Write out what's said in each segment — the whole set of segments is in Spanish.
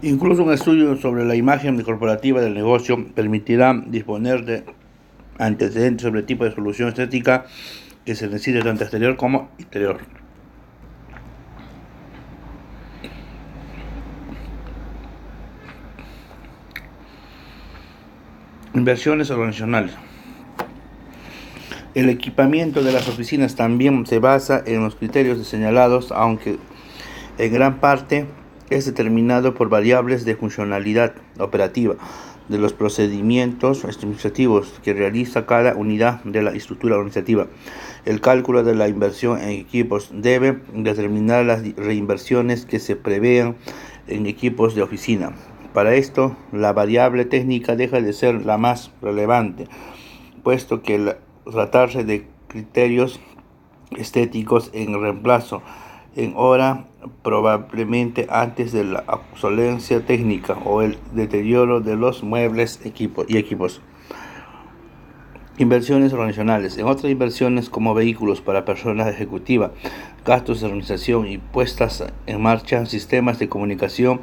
Incluso un estudio sobre la imagen corporativa del negocio permitirá disponer de antecedentes sobre el tipo de solución estética que se necesite tanto exterior como interior. Inversiones organizacionales. El equipamiento de las oficinas también se basa en los criterios señalados, aunque en gran parte es determinado por variables de funcionalidad operativa de los procedimientos administrativos que realiza cada unidad de la estructura organizativa. El cálculo de la inversión en equipos debe determinar las reinversiones que se prevean en equipos de oficina. Para esto, la variable técnica deja de ser la más relevante, puesto que tratarse de criterios estéticos en reemplazo en hora probablemente antes de la obsolescencia técnica o el deterioro de los muebles y equipos. Inversiones organizacionales. En otras inversiones como vehículos para personal ejecutiva, gastos de organización y puestas en marcha, sistemas de comunicación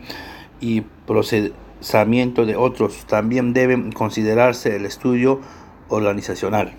y procesamiento de otros, también deben considerarse el estudio organizacional.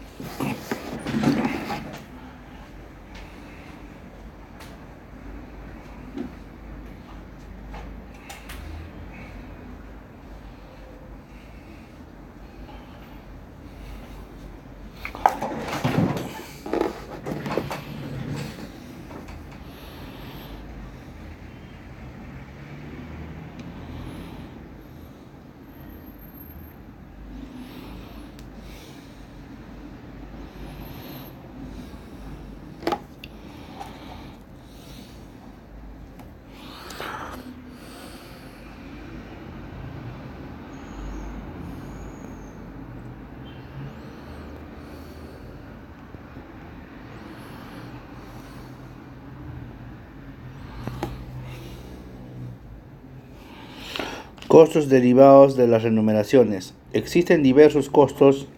Costos derivados de las remuneraciones. Existen diversos costos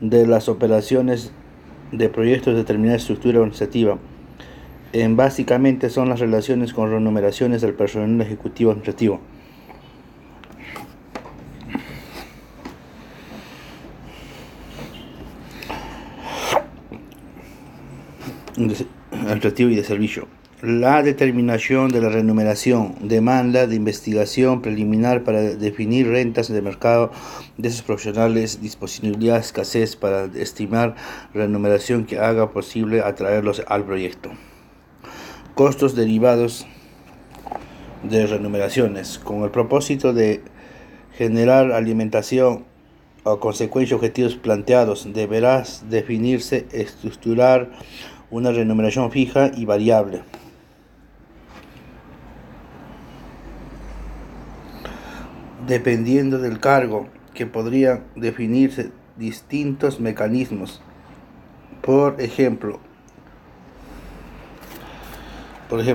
de las operaciones de proyectos de determinada estructura organizativa. Básicamente son las relaciones con remuneraciones del personal ejecutivo administrativo. Administrativo y de servicio. La determinación de la remuneración, demanda de investigación preliminar para definir rentas de mercado de esos profesionales, disponibilidad, escasez para estimar remuneración que haga posible atraerlos al proyecto. Costos derivados de remuneraciones, con el propósito de generar alimentación o consecuencia objetivos planteados, deberá definirse, estructurar una remuneración fija y variable. Dependiendo del cargo, que podrían definirse distintos mecanismos. Por ejemplo, por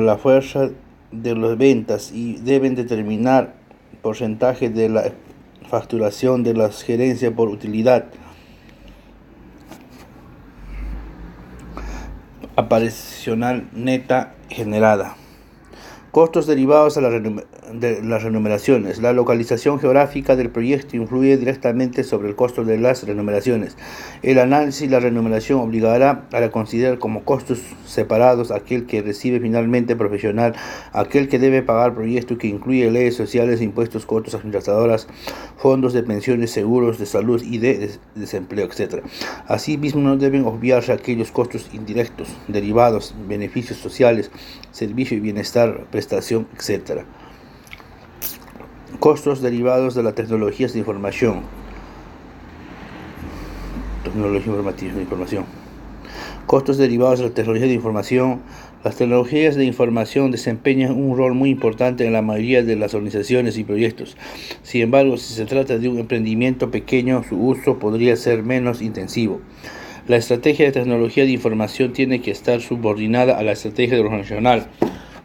la fuerza de las ventas y deben determinar porcentaje de la facturación de la gerencia por utilidad aparicional neta generada. Costos derivados de las remuneraciones. La localización geográfica del proyecto influye directamente sobre el costo de las remuneraciones. El análisis de la remuneración obligará a considerar como costos separados aquel que recibe finalmente profesional, aquel que debe pagar proyecto, que incluye leyes sociales, impuestos, costos administradoras, fondos de pensiones, seguros de salud y de desempleo, etc. Asimismo, no deben obviarse aquellos costos indirectos, derivados, beneficios sociales, servicio y bienestar, prestación, etc. Costos derivados de las tecnologías de información. Costos derivados de la tecnología de información. Las tecnologías de información desempeñan un rol muy importante en la mayoría de las organizaciones y proyectos. Sin embargo, si se trata de un emprendimiento pequeño, su uso podría ser menos intensivo. La estrategia de tecnología de información tiene que estar subordinada a la estrategia organizacional,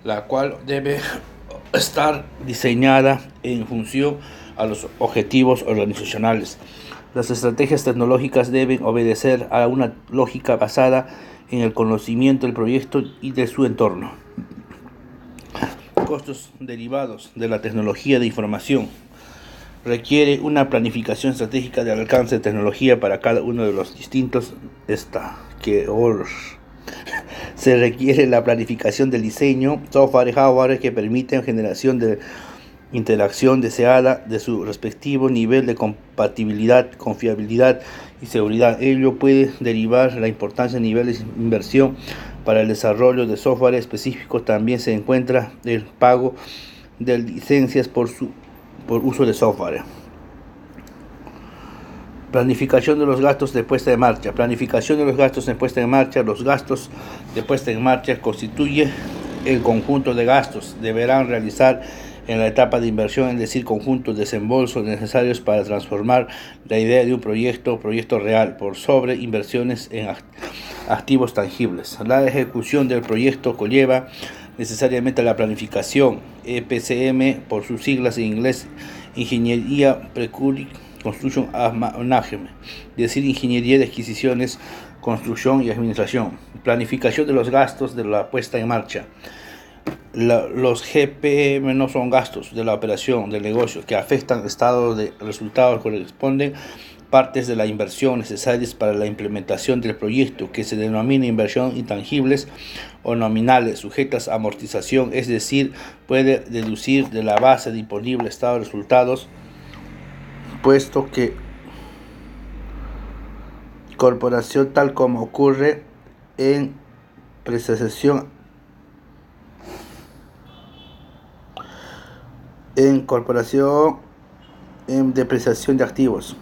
la cual debe estar diseñada en función a los objetivos organizacionales. Las estrategias tecnológicas deben obedecer a una lógica basada en el conocimiento del proyecto y de su entorno. Costos derivados de la tecnología de información. Requiere una planificación estratégica del alcance de tecnología para cada uno de los distintos Se requiere la planificación del diseño, software y hardware que permiten generación de interacción deseada de su respectivo nivel de compatibilidad, confiabilidad y seguridad. Ello puede derivar la importancia de niveles de inversión para el desarrollo de software específico. También se encuentra el pago de licencias por uso de software. Planificación de los gastos de puesta en marcha. Planificación de los gastos de puesta en marcha. Los gastos de puesta en marcha constituyen el conjunto de gastos. Deberán realizar en la etapa de inversión, es decir, conjuntos de desembolsos necesarios para transformar la idea de un proyecto real por sobre inversiones en activos tangibles. La ejecución del proyecto conlleva necesariamente la planificación, EPCM por sus siglas en inglés, Ingeniería Construction Management, es decir, Ingeniería de Adquisiciones, Construcción y Administración. Planificación de los gastos de la puesta en marcha. Los GPM no son gastos de la operación del negocio que afectan estados de resultados, corresponden partes de la inversión necesarias para la implementación del proyecto, que se denomina inversión intangibles o nominales, sujetas a amortización, es decir, puede deducir de la base disponible estado de resultados, puesto que corporación, tal como ocurre en depreciación de activos.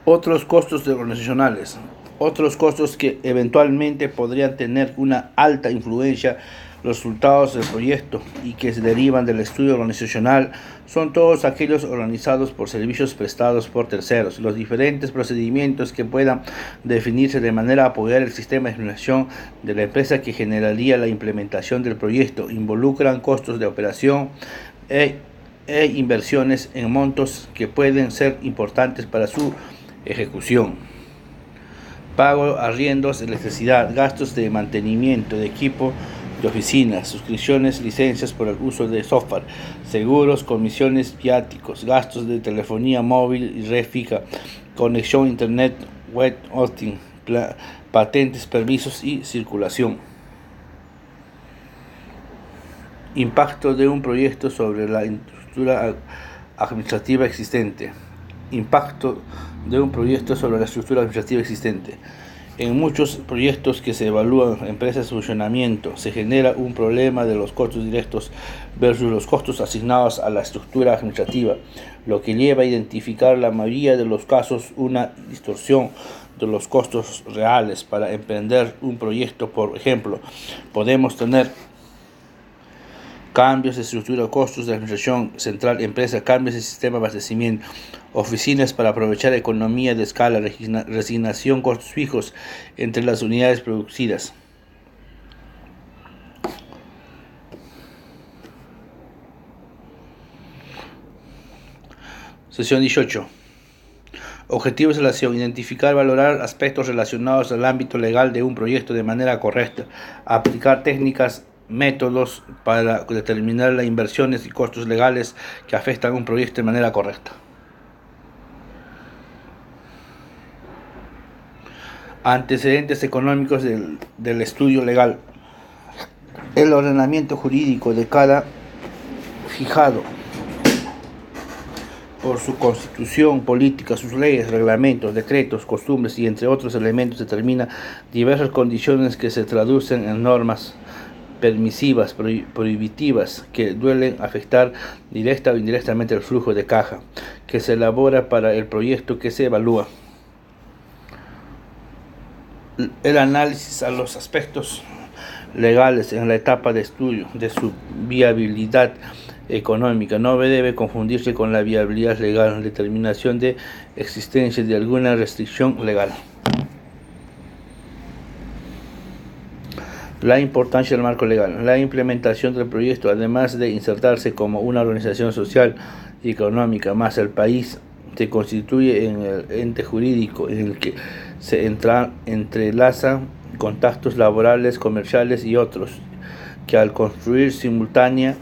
Otros costos organizacionales. Otros costos que eventualmente podrían tener una alta influencia los resultados del proyecto y que se derivan del estudio organizacional son todos aquellos organizados por servicios prestados por terceros. Los diferentes procedimientos que puedan definirse de manera a apoyar el sistema de administración de la empresa que generaría la implementación del proyecto involucran costos de operación e inversiones en montos que pueden ser importantes para su ejecución. Pago, arriendos, electricidad, gastos de mantenimiento de equipo de oficinas, suscripciones, licencias por el uso de software, seguros, comisiones, viáticos, gastos de telefonía móvil y red fija, conexión internet, web hosting, patentes, permisos y circulación. Impacto de un proyecto sobre la estructura administrativa existente. Impacto de un proyecto sobre la estructura administrativa existente. En muchos proyectos que se evalúan empresas de funcionamiento, se genera un problema de los costos directos versus los costos asignados a la estructura administrativa, lo que lleva a identificar en la mayoría de los casos una distorsión de los costos reales para emprender un proyecto. Por ejemplo, podemos tener cambios de estructura de costos de administración central, empresa, cambios de sistema de abastecimiento, oficinas para aprovechar economía de escala, resignación, costos fijos entre las unidades producidas. Sección 18. Objetivos de la acción. Identificar, valorar aspectos relacionados al ámbito legal de un proyecto de manera correcta. Aplicar técnicas, métodos para determinar las inversiones y costos legales que afectan a un proyecto de manera correcta. Antecedentes económicos del estudio legal. El ordenamiento jurídico de cada fijado por su constitución política, sus leyes, reglamentos, decretos, costumbres y entre otros elementos determina diversas condiciones que se traducen en normas permisivas, prohibitivas, que duelen afectar directa o indirectamente el flujo de caja que se elabora para el proyecto que se evalúa. El análisis a los aspectos legales en la etapa de estudio de su viabilidad económica no debe confundirse con la viabilidad legal, determinación de existencia de alguna restricción legal. La importancia del marco legal. La implementación del proyecto, además de insertarse como una organización social y económica más el país, se constituye en el ente jurídico en el que se entrelazan contactos laborales, comerciales y otros, que al construir simultánea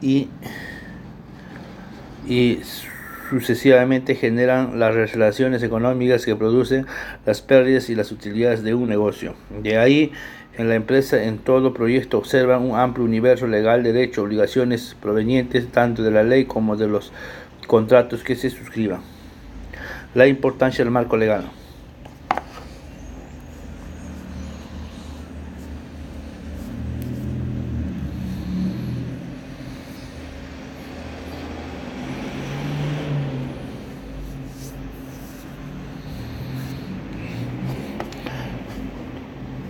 y sucesivamente generan las relaciones económicas que producen las pérdidas y las utilidades de un negocio. De ahí, en la empresa, en todo proyecto observan un amplio universo legal, derecho, obligaciones provenientes tanto de la ley como de los contratos que se suscriban. La importancia del marco legal.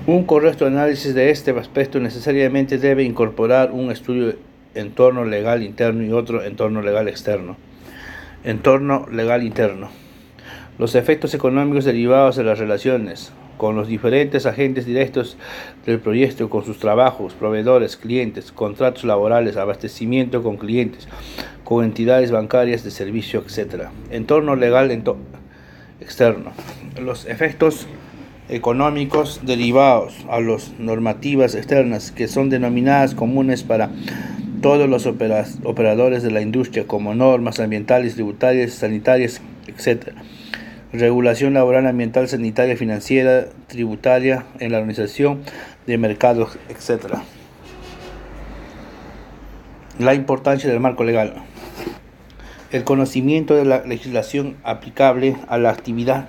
Un correcto análisis de este aspecto necesariamente debe incorporar un estudio entorno legal interno y otro entorno legal externo. Entorno legal interno. Los efectos económicos derivados de las relaciones con los diferentes agentes directos del proyecto, con sus trabajos, proveedores, clientes, contratos laborales, abastecimiento con clientes, con entidades bancarias de servicio, etc. Entorno legal externo. Los efectos económicos derivados a las normativas externas que son denominadas comunes para todos los operadores de la industria, como normas ambientales, tributarias, sanitarias, etc. Regulación laboral, ambiental, sanitaria, financiera, tributaria en la organización de mercados, etc. La importancia del marco legal. El conocimiento de la legislación aplicable a la actividad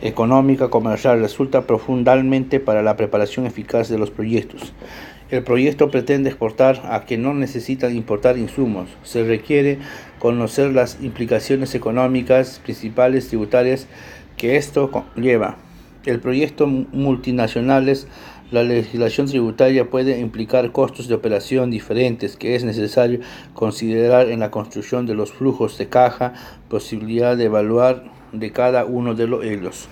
económica comercial resulta profundamente para la preparación eficaz de los proyectos. El proyecto pretende exportar a que no necesitan importar insumos. Se requiere conocer las implicaciones económicas, principales, tributarias que esto conlleva. El proyecto multinacionales, la legislación tributaria puede implicar costos de operación diferentes que es necesario considerar en la construcción de los flujos de caja, posibilidad de evaluar de cada uno de ellos.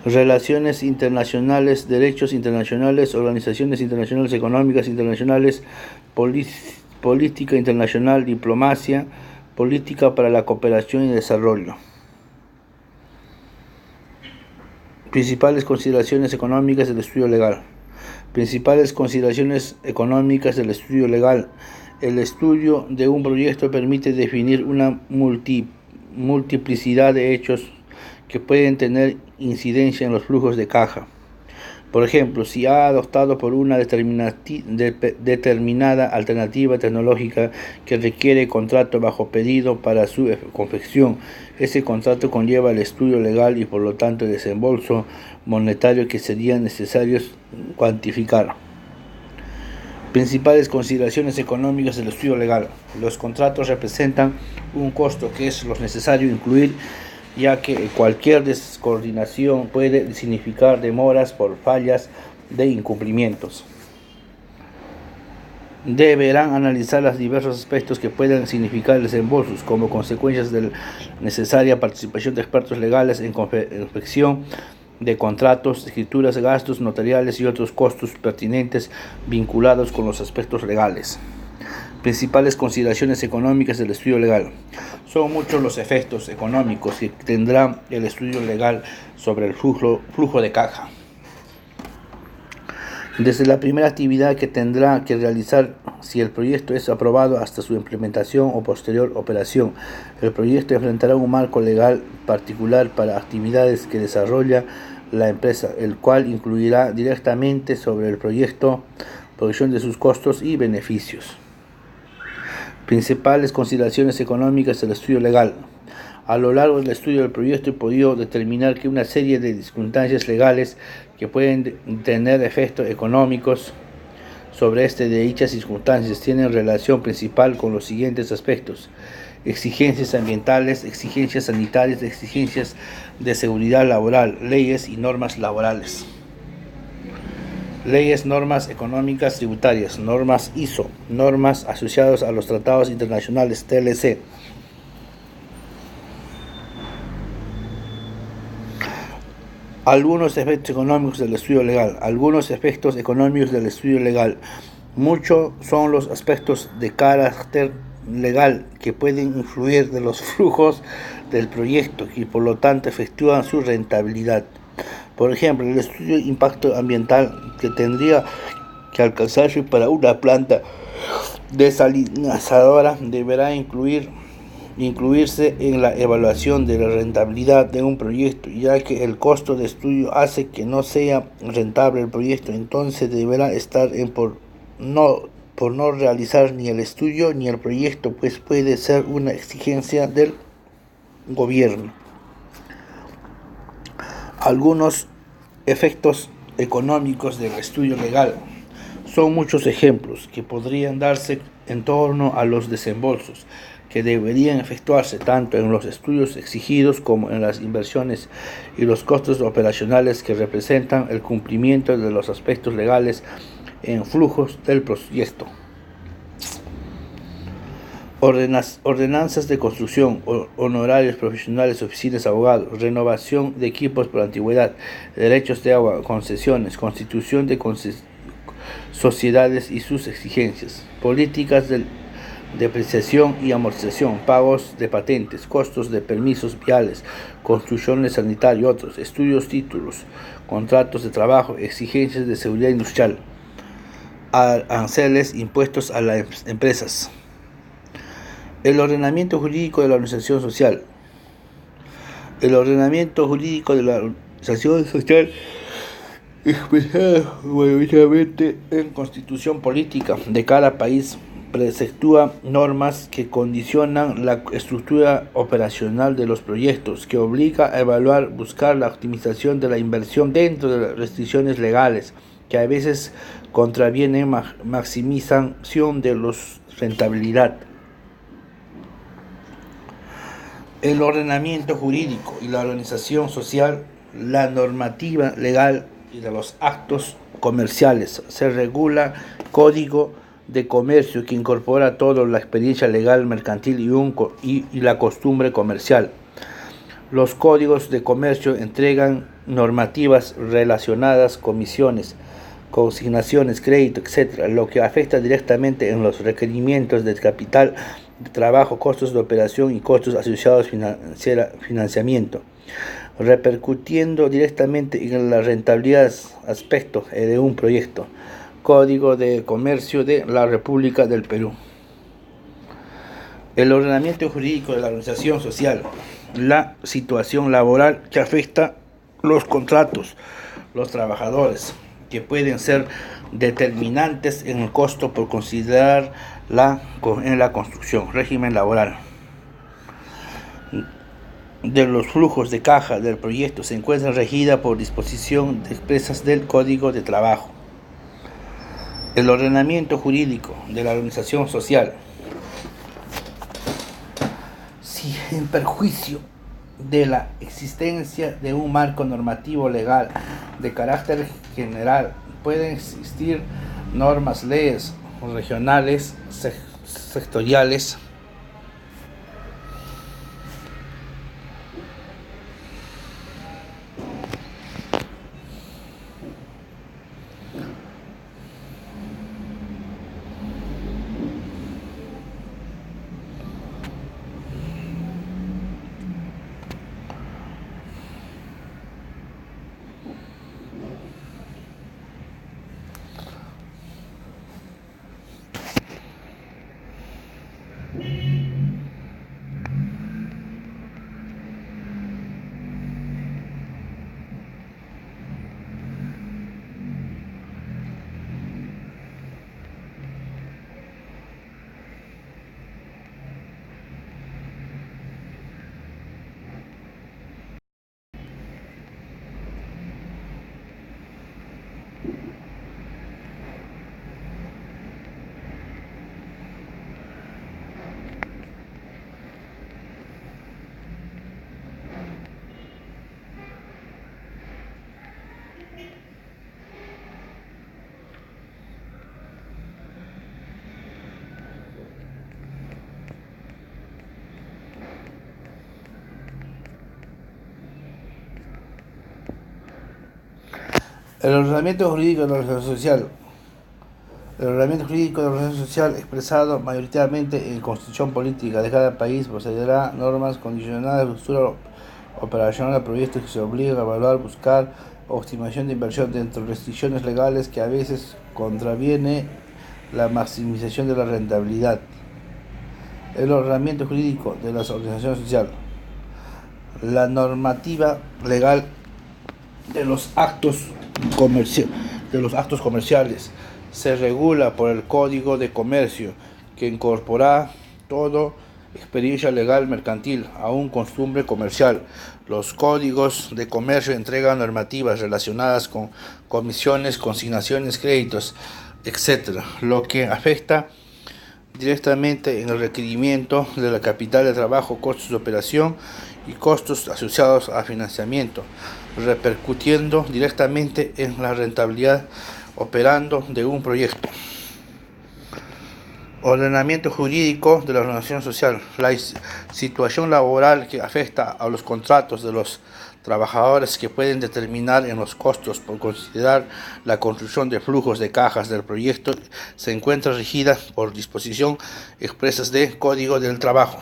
Relaciones internacionales, derechos internacionales, organizaciones internacionales económicas internacionales, política internacional, diplomacia, política para la cooperación y desarrollo. Principales consideraciones económicas del estudio legal. Principales consideraciones económicas del estudio legal. El estudio de un proyecto permite definir una multiplicidad de hechos que pueden tener incidencia en los flujos de caja. Por ejemplo, si ha adoptado por una determinada alternativa tecnológica que requiere contrato bajo pedido para su confección, ese contrato conlleva el estudio legal y por lo tanto el desembolso monetario que sería necesario cuantificar. Principales consideraciones económicas del estudio legal. Los contratos representan un costo que es lo necesario incluir, ya que cualquier descoordinación puede significar demoras por fallas de incumplimientos. Deberán analizar los diversos aspectos que puedan significar desembolsos como consecuencias de la necesaria participación de expertos legales en confección de contratos, escrituras, gastos notariales y otros costos pertinentes vinculados con los aspectos legales. Principales consideraciones económicas del estudio legal. Son muchos los efectos económicos que tendrá el estudio legal sobre el flujo de caja. Desde la primera actividad que tendrá que realizar si el proyecto es aprobado hasta su implementación o posterior operación, el proyecto enfrentará un marco legal particular para actividades que desarrolla la empresa, el cual incluirá directamente sobre el proyecto, producción de sus costos y beneficios. Principales consideraciones económicas del estudio legal. A lo largo del estudio del proyecto he podido determinar que una serie de circunstancias legales que pueden tener efectos económicos sobre de dichas circunstancias tienen relación principal con los siguientes aspectos: exigencias ambientales, exigencias sanitarias, exigencias de seguridad laboral, leyes y normas laborales. Leyes, normas económicas tributarias, normas ISO, normas asociadas a los tratados internacionales TLC. Algunos efectos económicos del estudio legal. Algunos efectos económicos del estudio legal. Muchos son los aspectos de carácter legal que pueden influir de los flujos del proyecto y por lo tanto efectúan su rentabilidad. Por ejemplo, el estudio de impacto ambiental que tendría que alcanzarse para una planta desalinizadora deberá incluirse en la evaluación de la rentabilidad de un proyecto, ya que el costo de estudio hace que no sea rentable el proyecto, entonces deberá estar por no realizar ni el estudio ni el proyecto, pues puede ser una exigencia del gobierno. Algunos efectos económicos del estudio legal. Son muchos ejemplos que podrían darse en torno a los desembolsos que deberían efectuarse tanto en los estudios exigidos como en las inversiones y los costos operacionales que representan el cumplimiento de los aspectos legales en flujos del proyecto. Ordenanzas de construcción, honorarios profesionales, oficinas, abogados, renovación de equipos por antigüedad, derechos de agua, concesiones, constitución de sociedades y sus exigencias, políticas de depreciación y amortización, pagos de patentes, costos de permisos viales, construcciones sanitarias y otros, estudios, títulos, contratos de trabajo, exigencias de seguridad industrial, aranceles, impuestos a las empresas. El ordenamiento jurídico de la organización social. El ordenamiento jurídico de la organización social expresado mayoritariamente en constitución política de cada país preceptúa normas que condicionan la estructura operacional de los proyectos, que obliga a evaluar, buscar la optimización de la inversión dentro de las restricciones legales, que a veces contravienen maximización de la rentabilidad. El ordenamiento jurídico y la organización social, la normativa legal y de los actos comerciales. Se regula Código de Comercio que incorpora toda la experiencia legal mercantil y la costumbre comercial. Los códigos de comercio entregan normativas relacionadas, comisiones, consignaciones, crédito, etc., lo que afecta directamente en los requerimientos de capital de trabajo, costos de operación y costos asociados financiamiento, repercutiendo directamente en la rentabilidad aspecto de un proyecto. Código de Comercio de la República del Perú. El ordenamiento jurídico de la organización social, la situación laboral que afecta los contratos, los trabajadores, que pueden ser determinantes en el costo por considerar en la construcción, régimen laboral. De los flujos de caja del proyecto se encuentra regida por disposición expresas del Código de Trabajo. El ordenamiento jurídico de la organización social. Si en perjuicio de la existencia de un marco normativo legal de carácter general pueden existir normas, leyes regionales, sectoriales, El ordenamiento jurídico de la organización social. El ordenamiento jurídico de la organización social, expresado mayoritariamente en la constitución política de cada país, procederá normas condicionadas de estructura operacional a proyectos que se obligan a evaluar, buscar optimización de inversión dentro de restricciones legales que a veces contraviene la maximización de la rentabilidad. El ordenamiento jurídico de la organización social. La normativa legal de los actos comerciales se regula por el Código de Comercio, que incorpora todo experiencia legal mercantil a un costumbre comercial. Los códigos de comercio entregan normativas relacionadas con comisiones, consignaciones, créditos, etc., lo que afecta directamente en el requerimiento de la capital de trabajo, costos de operación y costos asociados a financiamiento, repercutiendo directamente en la rentabilidad operando de un proyecto. Ordenamiento jurídico de la organización social. La situación laboral que afecta a los contratos de los trabajadores, que pueden determinar en los costos por considerar la construcción de flujos de cajas del proyecto, se encuentra regida por disposición expresas del Código del Trabajo.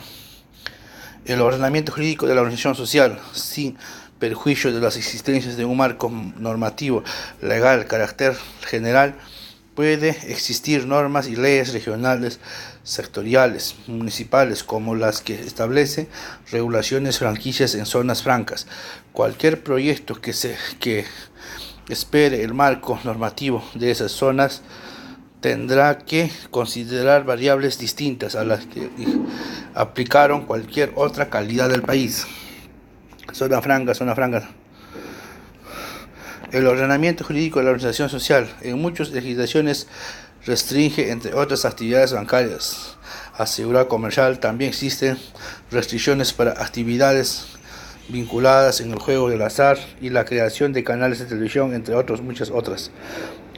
El ordenamiento jurídico de la organización social, sin perjuicio de las existencias de un marco normativo legal de carácter general, puede existir normas y leyes regionales, sectoriales, municipales, como las que establece regulaciones franquicias en zonas francas. Cualquier proyecto que espere el marco normativo de esas zonas tendrá que considerar variables distintas a las que aplicaron cualquier otra calidad del país. Zona franca. El ordenamiento jurídico de la organización social en muchas legislaciones restringe, entre otras, actividades bancarias. Asegurar comercial. También existen restricciones para actividades vinculadas en el juego del azar y la creación de canales de televisión, entre muchas otras.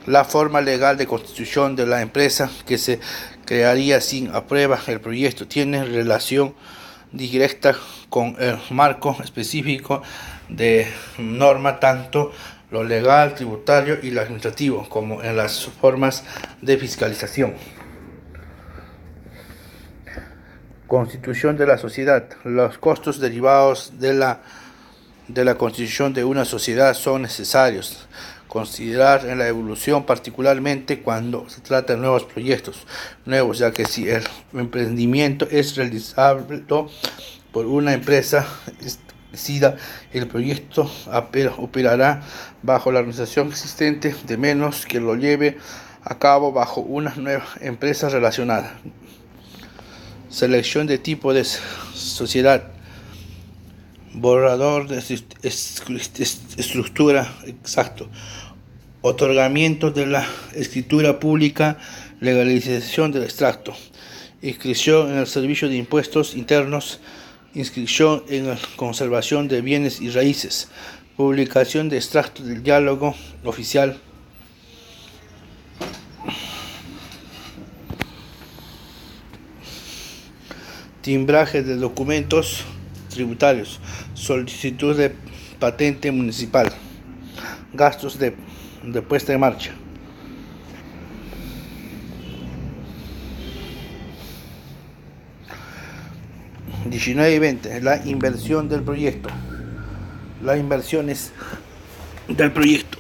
La forma legal de constitución de la empresa que se crearía sin aprueba el proyecto tiene relación directa con el marco específico de norma, tanto lo legal, tributario y lo administrativo, como en las formas de fiscalización. Constitución de la sociedad. Los costos derivados de la constitución de una sociedad son necesarios considerar en la evolución, particularmente cuando se trata de nuevos proyectos, ya que si el emprendimiento es realizable por una empresa establecida, el proyecto operará bajo la organización existente, de menos que lo lleve a cabo bajo una nueva empresa relacionada. Selección de tipo de sociedad. Borrador de estructura exacto. Otorgamiento de la escritura pública, legalización del extracto, inscripción en el servicio de impuestos internos, inscripción en la conservación de bienes y raíces, publicación de extracto del diálogo oficial, timbraje de documentos tributarios, solicitud de patente municipal, gastos de puesta en marcha. ...19 y 20... La inversión del proyecto. Las inversiones del proyecto.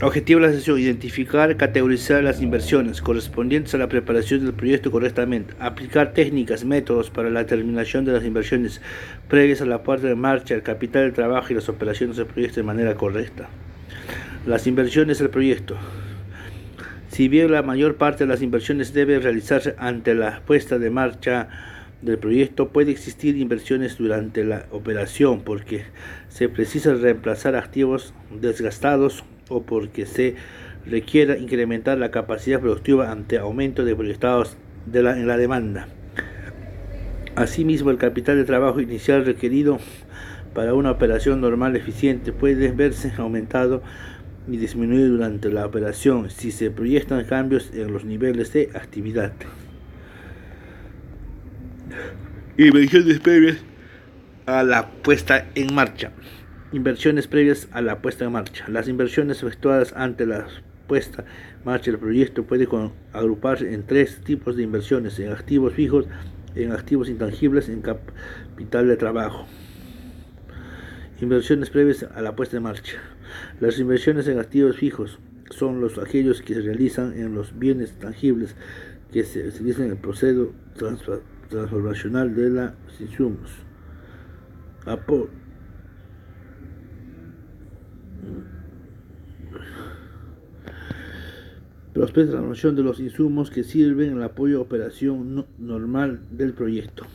Objetivo de la sesión: identificar, categorizar las inversiones correspondientes a la preparación del proyecto correctamente, aplicar técnicas, métodos para la determinación de las inversiones previas a la puesta en marcha, el capital del trabajo y las operaciones del proyecto de manera correcta. Las inversiones del proyecto. Si bien la mayor parte de las inversiones debe realizarse ante la puesta en marcha del proyecto, puede existir inversiones durante la operación porque se precisa reemplazar activos desgastados o porque se requiera incrementar la capacidad productiva ante aumento de proyectados en la demanda. Asimismo, el capital de trabajo inicial requerido para una operación normal eficiente puede verse aumentado y disminuir durante la operación si se proyectan cambios en los niveles de actividad. Inversiones previas a la puesta en marcha. Inversiones previas a la puesta en marcha. Las inversiones efectuadas ante la puesta en marcha del proyecto pueden agruparse en tres tipos de inversiones: en activos fijos, en activos intangibles, en capital de trabajo. Inversiones previas a la puesta en marcha. Las inversiones en activos fijos son aquellos que se realizan en los bienes tangibles que se utilizan en el proceso transformacional de los insumos. Prospecto de transformación de los insumos que sirven en el apoyo a operación normal del proyecto.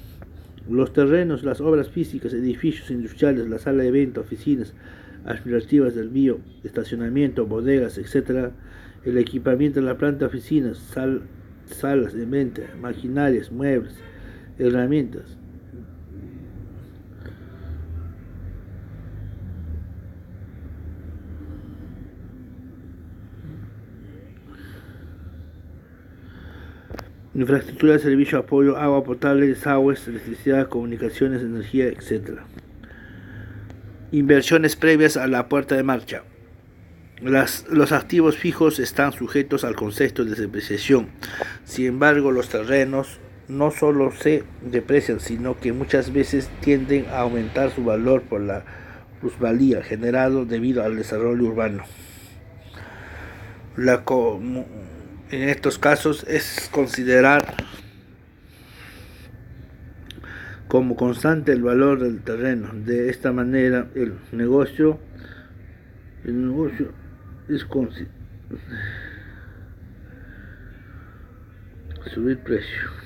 Los terrenos, las obras físicas, edificios industriales, la sala de venta, oficinas administrativas del bio, estacionamiento, bodegas, etc. El equipamiento de la planta de oficinas, salas de venta, maquinarias, muebles, herramientas. Infraestructura de servicio, apoyo, agua potable, desagües, electricidad, comunicaciones, energía, etc. Inversiones previas a la puesta en marcha. Los activos fijos están sujetos al concepto de depreciación. Sin embargo, los terrenos no solo se deprecian, sino que muchas veces tienden a aumentar su valor por la plusvalía generado debido al desarrollo urbano. En estos casos es considerar como constante el valor del terreno. De esta manera el negocio es subir precio.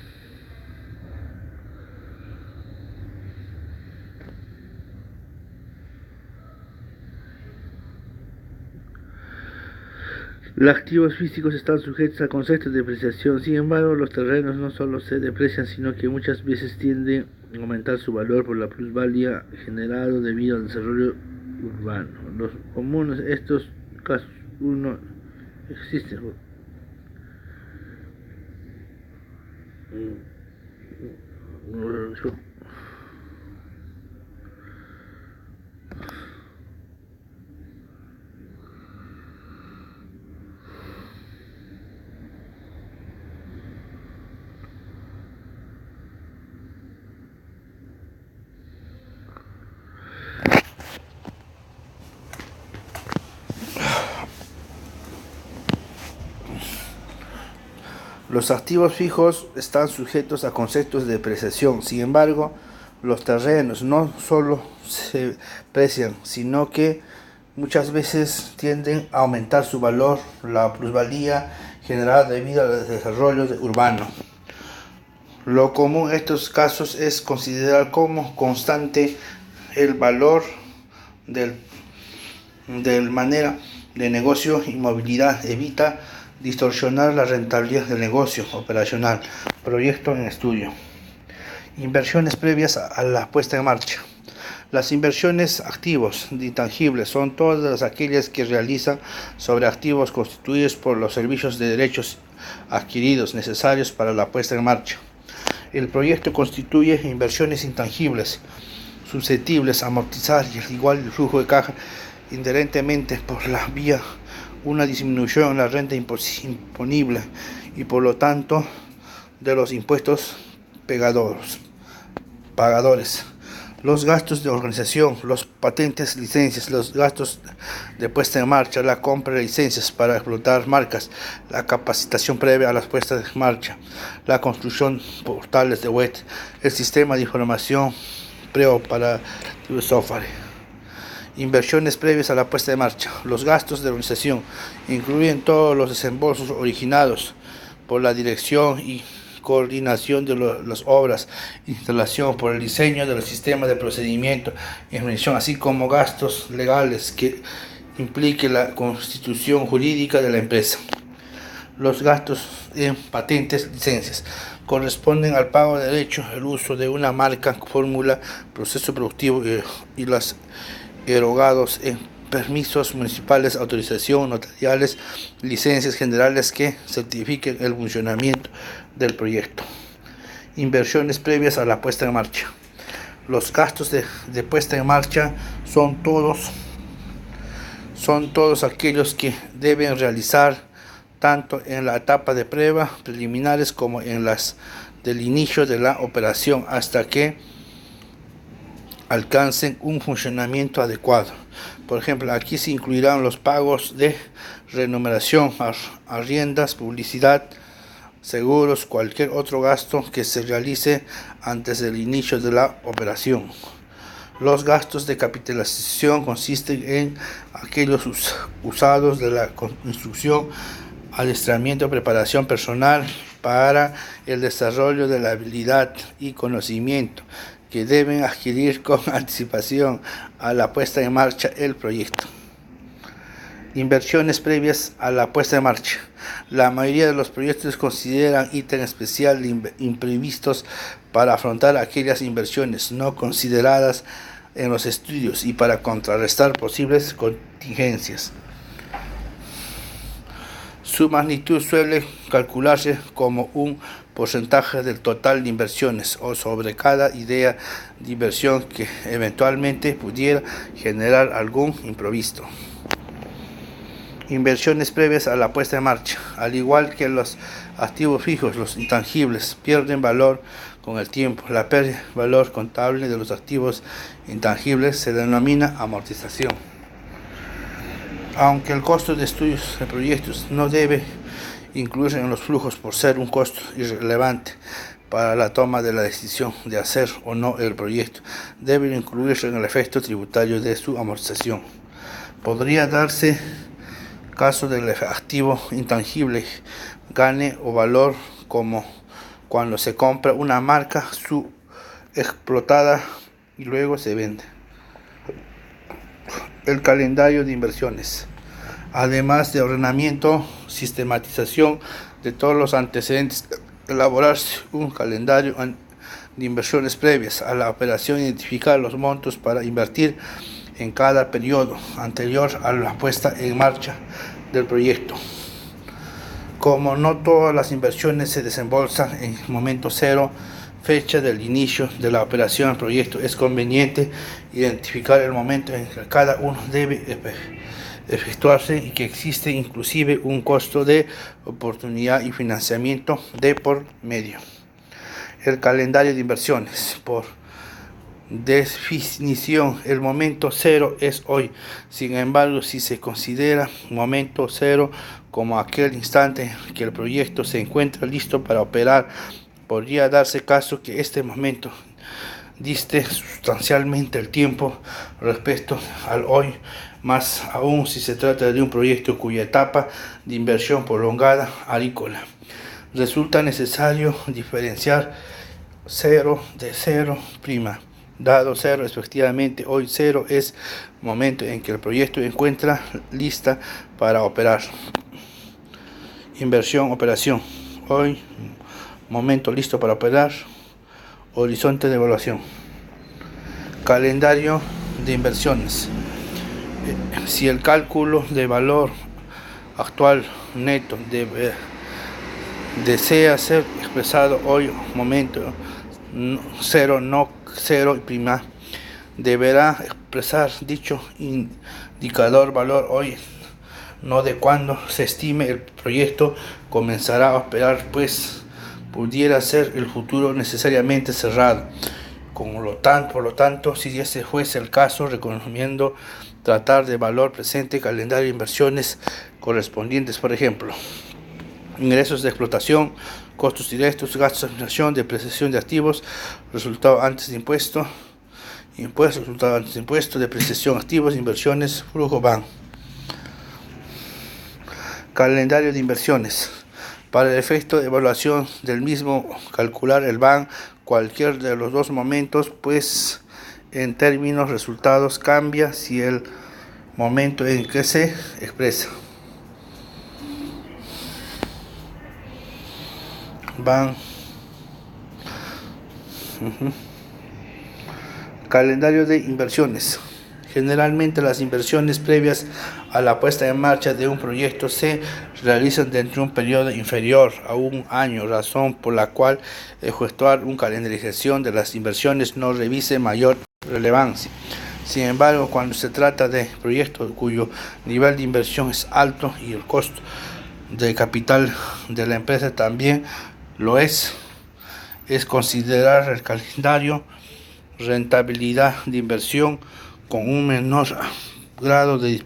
Los activos físicos están sujetos al concepto de depreciación. Sin embargo, los terrenos no solo se deprecian, sino que muchas veces tienden a aumentar su valor por la plusvalía generado debido al desarrollo urbano. Los comunes estos casos, uno existen. Los activos fijos están sujetos a conceptos de depreciación. Sin embargo, los terrenos no solo se deprecian, sino que muchas veces tienden a aumentar su valor, la plusvalía generada debido al desarrollo urbano. Lo común en estos casos es considerar como constante el valor del manera de negocio y movilidad. Evita distorsionar la rentabilidad del negocio operacional. Proyecto en estudio. Inversiones previas a la puesta en marcha. Las inversiones activos intangibles son todas aquellas que realizan sobre activos constituidos por los servicios de derechos adquiridos necesarios para la puesta en marcha. El proyecto constituye inversiones intangibles susceptibles a amortizar y al igual el flujo de caja inherentemente por la vía una disminución en la renta imponible y por lo tanto de los impuestos pagadores. Los gastos de organización, los patentes, licencias, los gastos de puesta en marcha, la compra de licencias para explotar marcas, la capacitación previa a las puestas en marcha, la construcción de portales de web, el sistema de información preoperativo software. Inversiones previas a la puesta en marcha. Los gastos de organización incluyen todos los desembolsos originados por la dirección y coordinación de las obras, instalación, por el diseño de los sistemas de procedimiento y administración, así como gastos legales que implique la constitución jurídica de la empresa. Los gastos en patentes, licencias, corresponden al pago de derechos, el uso de una marca, fórmula, proceso productivo y los erogados en permisos municipales, autorización, notariales, licencias generales que certifiquen el funcionamiento del proyecto. Inversiones previas a la puesta en marcha. Los gastos de puesta en marcha son todos aquellos que deben realizar tanto en la etapa de prueba preliminares como en las del inicio de la operación hasta que alcancen un funcionamiento adecuado. Por ejemplo, aquí se incluirán los pagos de remuneración, arriendas, publicidad, seguros, cualquier otro gasto que se realice antes del inicio de la operación. Los gastos de capitalización consisten en aquellos usados de la instrucción, adiestramiento, preparación personal para el desarrollo de la habilidad y conocimiento que deben adquirir con anticipación a la puesta en marcha del proyecto. Inversiones previas a la puesta en marcha. La mayoría de los proyectos consideran ítem especial de imprevistos para afrontar aquellas inversiones no consideradas en los estudios y para contrarrestar posibles contingencias. Su magnitud suele calcularse como un porcentaje del total de inversiones o sobre cada idea de inversión que eventualmente pudiera generar algún imprevisto. Inversiones previas a la puesta en marcha. Al igual que los activos fijos, los intangibles pierden valor con el tiempo. La pérdida de valor contable de los activos intangibles se denomina amortización. Aunque el costo de estudios de proyectos no debe incluirse en los flujos por ser un costo irrelevante para la toma de la decisión de hacer o no el proyecto, debe incluirse en el efecto tributario de su amortización. Podría darse caso del activo intangible gane o valor como cuando se compra una marca subexplotada y luego se vende. El calendario de inversiones. Además de ordenamiento, sistematización de todos los antecedentes, elaborarse un calendario de inversiones previas a la operación, identificar los montos para invertir en cada periodo anterior a la puesta en marcha del proyecto. Como no todas las inversiones se desembolsan en momento cero, fecha del inicio de la operación del proyecto, es conveniente identificar el momento en que cada uno debe efectuarse y que existe inclusive un costo de oportunidad y financiamiento de por medio. El calendario de inversiones. Por definición, el momento cero es hoy. Sin embargo, si se considera momento cero como aquel instante en que el proyecto se encuentra listo para operar, podría darse caso que este momento diste sustancialmente el tiempo respecto al hoy, más aún si se trata de un proyecto cuya etapa de inversión prolongada agrícola. Resulta necesario diferenciar cero de cero prima. Dado cero respectivamente, hoy cero es momento en que el proyecto encuentra lista para operar. Inversión, operación. Hoy, momento listo para operar. Horizonte de evaluación. Calendario de inversiones. Si el cálculo de valor actual neto desea ser expresado hoy, momento cero, no cero prima, deberá expresar dicho indicador valor hoy, no de cuando se estime el proyecto comenzará a operar, pues pudiera ser el futuro necesariamente cerrado. Por lo tanto, si ese fuese el caso, recomiendo tratar de valor presente calendario de inversiones correspondientes, por ejemplo, ingresos de explotación, costos directos, gastos de administración, depreciación de activos, resultado antes de impuesto, resultado antes de impuesto, depreciación de activos, inversiones, flujo BAN. Calendario de inversiones. Para el efecto de evaluación del mismo, calcular el BAN cualquier de los dos momentos, pues en términos resultados cambia si el momento en que se expresa. BAN. Calendario de inversiones. Generalmente las inversiones previas a la puesta en marcha de un proyecto se realizan dentro de un periodo inferior a un año, razón por la cual efectuar una calendarización de las inversiones no reviste mayor relevancia. Sin embargo, cuando se trata de proyectos cuyo nivel de inversión es alto y el costo de capital de la empresa también lo es considerar el calendario rentabilidad de inversión con un menor grado de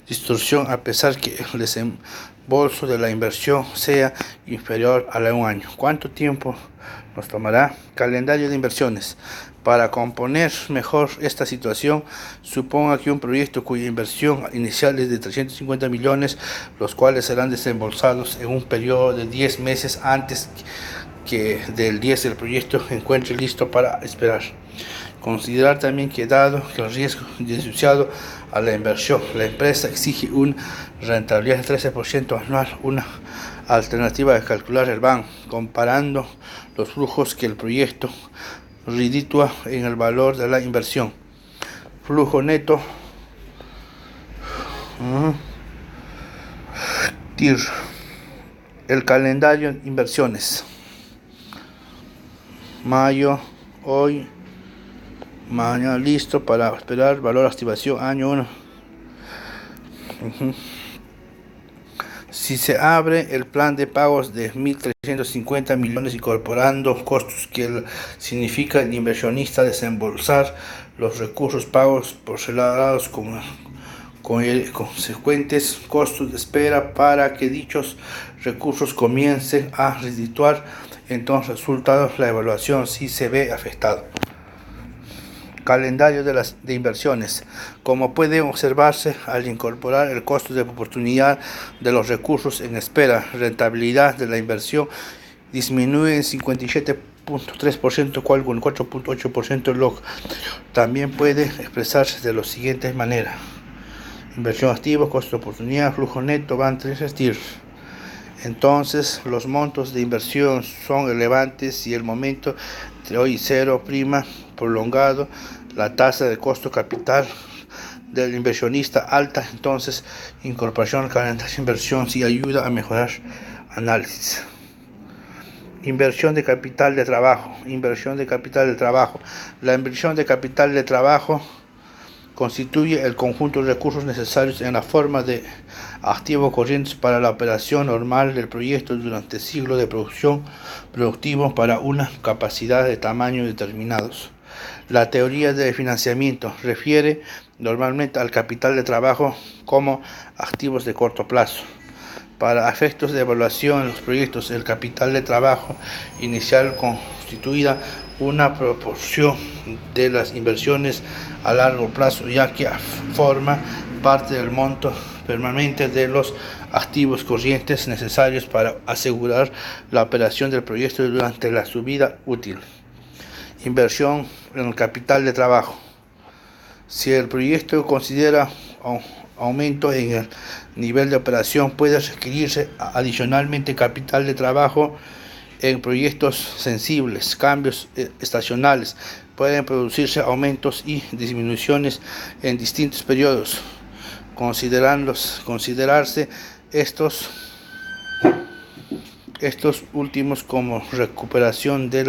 distorsión, a pesar que el desembolso de la inversión sea inferior a un año. ¿Cuánto tiempo nos tomará? Calendario de inversiones. Para componer mejor esta situación, suponga que un proyecto cuya inversión inicial es de 350 millones, los cuales serán desembolsados en un periodo de 10 meses antes que del 10 del proyecto se encuentre listo para esperar. Considerar también que, dado que el riesgo es asociado a la inversión, la empresa exige una rentabilidad de 13% anual, una alternativa de calcular el BAN, comparando los flujos que el proyecto reditúa en el valor de la inversión. Flujo neto TIR. El calendario de inversiones. Mayo, hoy, mañana listo para esperar, valor activación año 1. Si se abre el plan de pagos de 1.350 millones incorporando costos que significa el inversionista desembolsar los recursos pagos porcelados con el consecuentes costos de espera para que dichos recursos comiencen a redituar, entonces resultados la evaluación sí se ve afectado. Calendario de inversiones. Como puede observarse, al incorporar el costo de oportunidad de los recursos en espera, rentabilidad de la inversión disminuye en 57.3%, cual con 4.8% log. También puede expresarse de la siguiente manera: inversión activa, costo de oportunidad, flujo neto, van 3 TIR. Entonces, los montos de inversión son relevantes y el momento de hoy cero prima prolongado, la tasa de costo capital del inversionista alta, entonces incorporación al calendario de inversión sí ayuda a mejorar análisis. Inversión de capital de trabajo. Inversión de capital de trabajo. La inversión de capital de trabajo constituye el conjunto de recursos necesarios en la forma de activos corrientes para la operación normal del proyecto durante el ciclo de producción productivo para una capacidad de tamaño determinados. La teoría de financiamiento refiere normalmente al capital de trabajo como activos de corto plazo. Para efectos de evaluación en los proyectos, el capital de trabajo inicial constituirá una proporción de las inversiones a largo plazo, ya que forma parte del monto permanente de los activos corrientes necesarios para asegurar la operación del proyecto durante la su vida útil. Inversión en el capital de trabajo. Si el proyecto considera aumento en el nivel de operación, puede requerirse adicionalmente capital de trabajo en proyectos sensibles. Cambios estacionales. Pueden producirse aumentos y disminuciones en distintos periodos. Considerarse estos últimos como recuperación de la